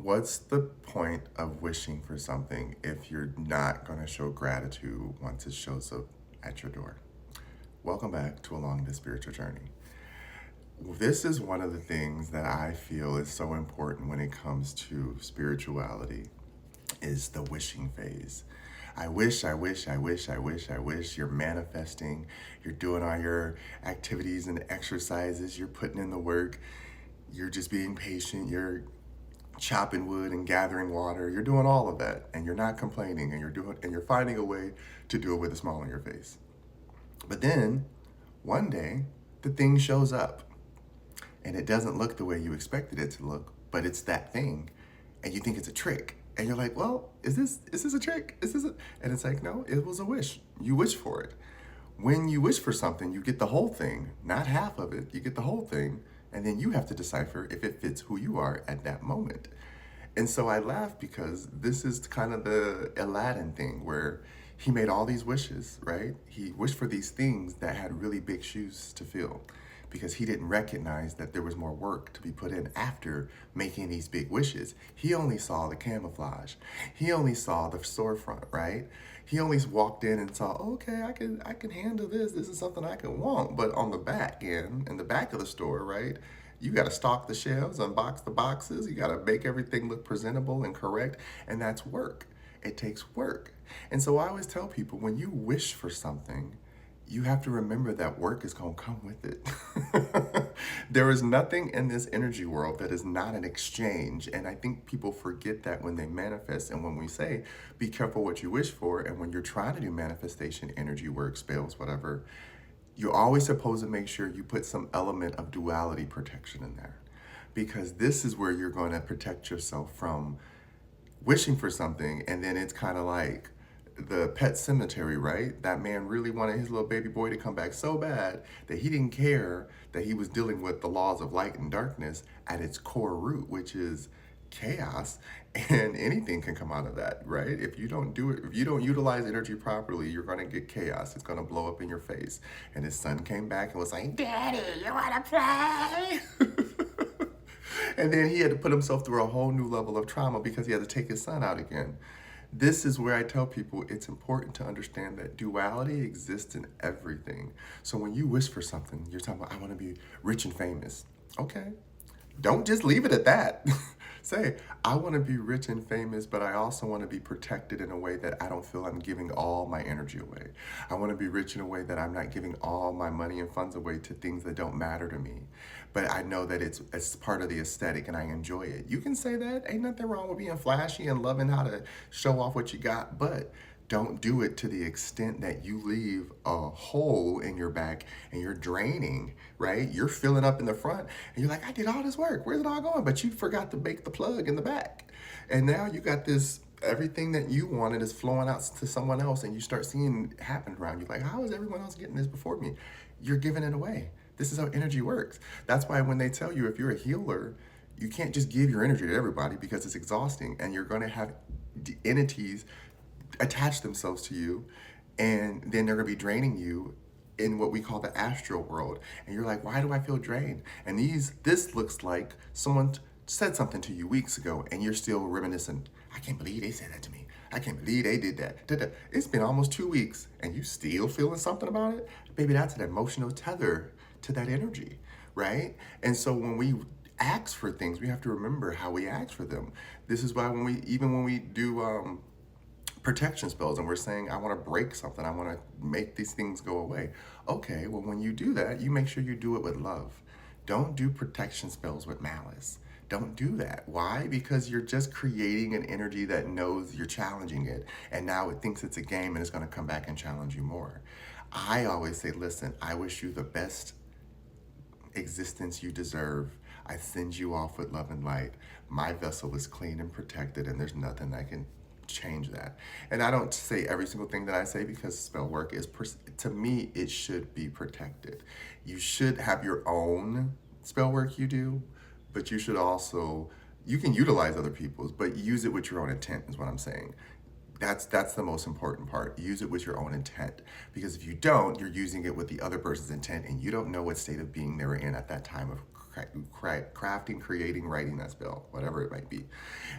What's the point of wishing for something if you're not going to show gratitude once it shows up at your door? Welcome back to Along the Spiritual Journey. This is one of the things that I feel is so important when it comes to spirituality is the wishing phase. I wish, I wish, I wish, I wish, I wish. You're manifesting, you're doing all your activities and exercises, you're putting in the work, you're just being patient, you're chopping wood and gathering water. You're doing all of that and you're not complaining and you're finding a way to do it with a smile on your face. But then one day the thing shows up and it doesn't look the way you expected it to look, but it's that thing and you think it's a trick. And you're like, well, is this a trick? Is this a... And it's like, no, it was a wish. You wish for it. When you wish for something, you get the whole thing, not half of it. You get the whole thing, and then you have to decipher if it fits who you are at that moment. And so I laugh because this is kind of the Aladdin thing where he made all these wishes, right? He wished for these things that had really big shoes to fill because he didn't recognize that there was more work to be put in after making these big wishes. He only saw the camouflage. He only saw the storefront, right? He only walked in and saw, okay, I can handle this. This is something I can want. But on the back end, in the back of the store, right? You got to stock the shelves, unbox the boxes. You got to make everything look presentable and correct. And that's work. It takes work. And so I always tell people when you wish for something, you have to remember that work is going to come with it. There is nothing in this energy world that is not an exchange. And I think people forget that when they manifest. And when we say, be careful what you wish for, and when you're trying to do manifestation, energy work, spells, whatever, you're always supposed to make sure you put some element of duality protection in there. Because this is where you're going to protect yourself from wishing for something, and then it's kind of like the pet cemetery, right? That man really wanted his little baby boy to come back so bad that he didn't care that he was dealing with the laws of light and darkness at its core root, which is chaos, and anything can come out of that, right? If you don't do it, if you don't utilize energy properly, you're going to get chaos. It's going to blow up in your face. And his son came back and was like, Daddy, you want to play? And then he had to put himself through a whole new level of trauma because he had to take his son out again. This is where I tell people it's important to understand that duality exists in everything. So when you wish for something, you're talking about, I want to be rich and famous. Okay. Don't just leave it at that. Say, I want to be rich and famous, but I also want to be protected in a way that I don't feel I'm giving all my energy away. I want to be rich in a way that I'm not giving all my money and funds away to things that don't matter to me. But I know that it's part of the aesthetic and I enjoy it. You can say that. Ain't nothing wrong with being flashy and loving how to show off what you got, but don't do it to the extent that you leave a hole in your back and you're draining, right? You're filling up in the front and you're like, I did all this work. Where's it all going? But you forgot to make the plug in the back. And now you got this, everything that you wanted is flowing out to someone else and you start seeing it happen around you. Like, how is everyone else getting this before me? You're giving it away. This is how energy works. That's why when they tell you if you're a healer, you can't just give your energy to everybody because it's exhausting and you're going to have entities attach themselves to you and then they're going to be draining you in what we call the astral world. And you're like, why do I feel drained? And this looks like someone said something to you weeks ago and you're still reminiscing. I can't believe they said that to me. I can't believe they did that. It's been almost 2 weeks and you still feeling something about it? Baby, that's an emotional tether to that energy, right? And so when we ask for things, we have to remember how we ask for them. This is why when we do protection spells and we're saying, I want to break something, I want to make these things go away. Okay, well, when you do that, you make sure you do it with love. Don't do protection spells with malice. Don't do that. Why? Because you're just creating an energy that knows you're challenging it, and now it thinks it's a game and it's going to come back and challenge you more. I always say, listen, I wish you the best existence you deserve. I send you off with love and light. My vessel is clean and protected, and there's nothing I can change that. And I don't say every single thing that I say because spell work is, to me, it should be protected. You should have your own spell work you do, but you should also, you can utilize other people's, but use it with your own intent is what I'm saying. That's the most important part. Use it with your own intent. Because if you don't, you're using it with the other person's intent and you don't know what state of being they were in at that time of crafting, creating, writing that spell, whatever it might be.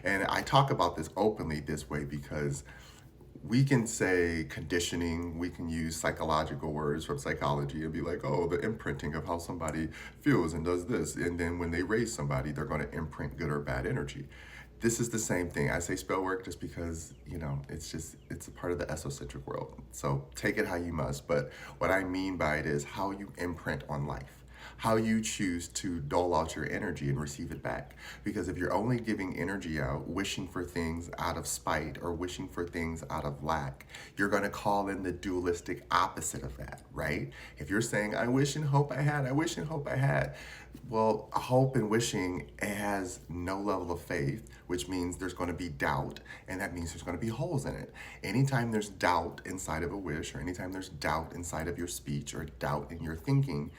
And I talk about this openly this way because we can say conditioning, we can use psychological words from psychology and be like, oh, the imprinting of how somebody feels and does this. And then when they raise somebody, they're going to imprint good or bad energy. This is the same thing. I say spell work just because, it's a part of the esocentric world. So take it how you must. But what I mean by it is how you imprint on life, how you choose to dole out your energy and receive it back. Because if you're only giving energy out, wishing for things out of spite or wishing for things out of lack, you're going to call in the dualistic opposite of that, right? If you're saying, I wish and hope I had, I wish and hope I had, well, hope and wishing has no level of faith, which means there's going to be doubt, and that means there's going to be holes in it. Anytime there's doubt inside of a wish, or anytime there's doubt inside of your speech, or doubt in your thinking,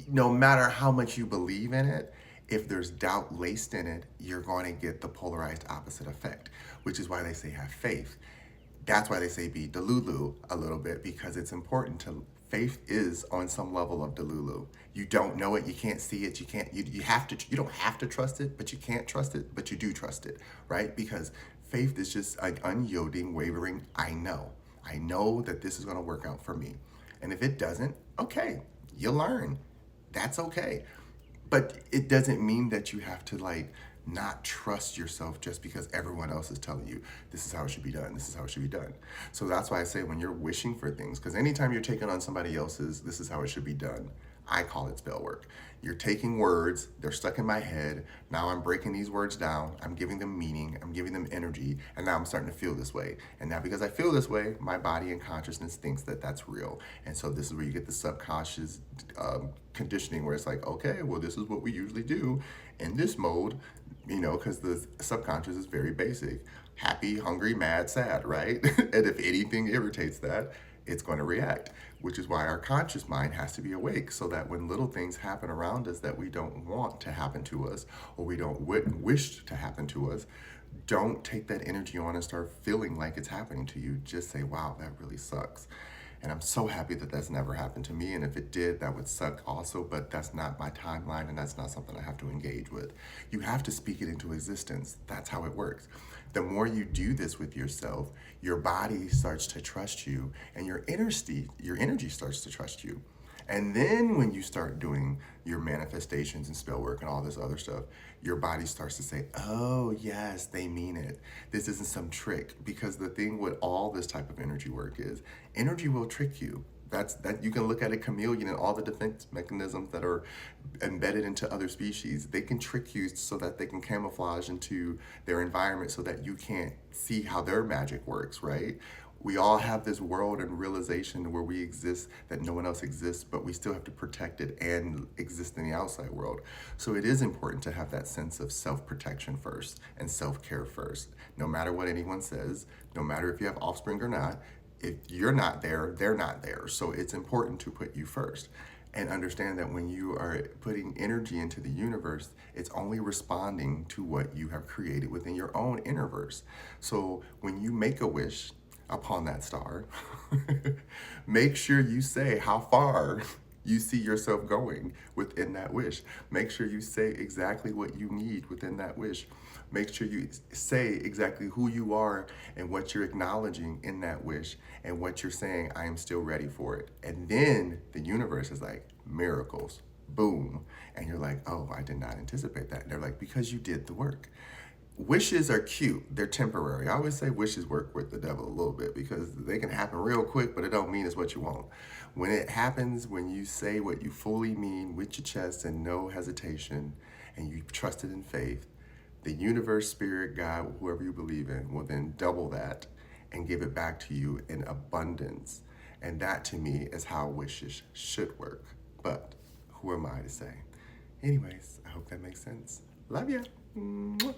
no matter how much you believe in it, if there's doubt laced in it, you're going to get the polarized opposite effect, which is why they say have faith. That's why they say be delulu a little bit, because it's important to, faith is on some level of delulu. You don't know it, you can't see it, you don't have to trust it, but you can't trust it, but you do trust it, right? Because faith is just an unyielding, wavering, I know that this is going to work out for me. And if it doesn't, okay, you learn. That's okay. But it doesn't mean that you have to not trust yourself just because everyone else is telling you this is how it should be done, this is how it should be done. So that's why I say when you're wishing for things, because anytime you're taking on somebody else's this is how it should be done, I call it spell work. You're taking words, they're stuck in my head, now I'm breaking these words down, I'm giving them meaning, I'm giving them energy, and now I'm starting to feel this way. And now because I feel this way, my body and consciousness thinks that that's real. And so this is where you get the subconscious conditioning, where it's like, okay, well, this is what we usually do in this mode, because the subconscious is very basic. Happy, hungry, mad, sad, right? And if anything irritates that, it's going to react, which is why our conscious mind has to be awake, so that when little things happen around us that we don't want to happen to us, or we don't wish to happen to us, don't take that energy on and start feeling like it's happening to you. Just say, wow, that really sucks. And I'm so happy that that's never happened to me. And if it did, that would suck also, but that's not my timeline, and that's not something I have to engage with. You have to speak it into existence. That's how it works. The more you do this with yourself, your body starts to trust you, and your energy starts to trust you. And then when you start doing your manifestations and spell work and all this other stuff, your body starts to say, oh yes, they mean it. This isn't some trick. Because the thing with all this type of energy work is energy will trick you. That you can look at a chameleon and all the defense mechanisms that are embedded into other species. They can trick you so that they can camouflage into their environment so that you can't see how their magic works, right? We all have this world and realization where we exist that no one else exists, but we still have to protect it and exist in the outside world. So it is important to have that sense of self-protection first and self-care first. No matter what anyone says, no matter if you have offspring or not, if you're not there, they're not there. So it's important to put you first. And understand that when you are putting energy into the universe, it's only responding to what you have created within your own innerverse. So when you make a wish upon that star, make sure you say how far you see yourself going within that wish. Make sure you say exactly what you need within that wish. Make sure you say exactly who you are and what you're acknowledging in that wish, and what you're saying, I am still ready for it. And then the universe is like, miracles, boom. And you're like, oh, I did not anticipate that. And they're like, because you did the work. Wishes are cute, they're temporary. I always say wishes work with the devil a little bit, because they can happen real quick, but it don't mean it's what you want. When it happens, when you say what you fully mean with your chest and no hesitation, and you trust it in faith, the universe, spirit, God, whoever you believe in, will then double that and give it back to you in abundance. And that, to me, is how wishes should work. But who am I to say? Anyways, I hope that makes sense. Love ya. Mwah.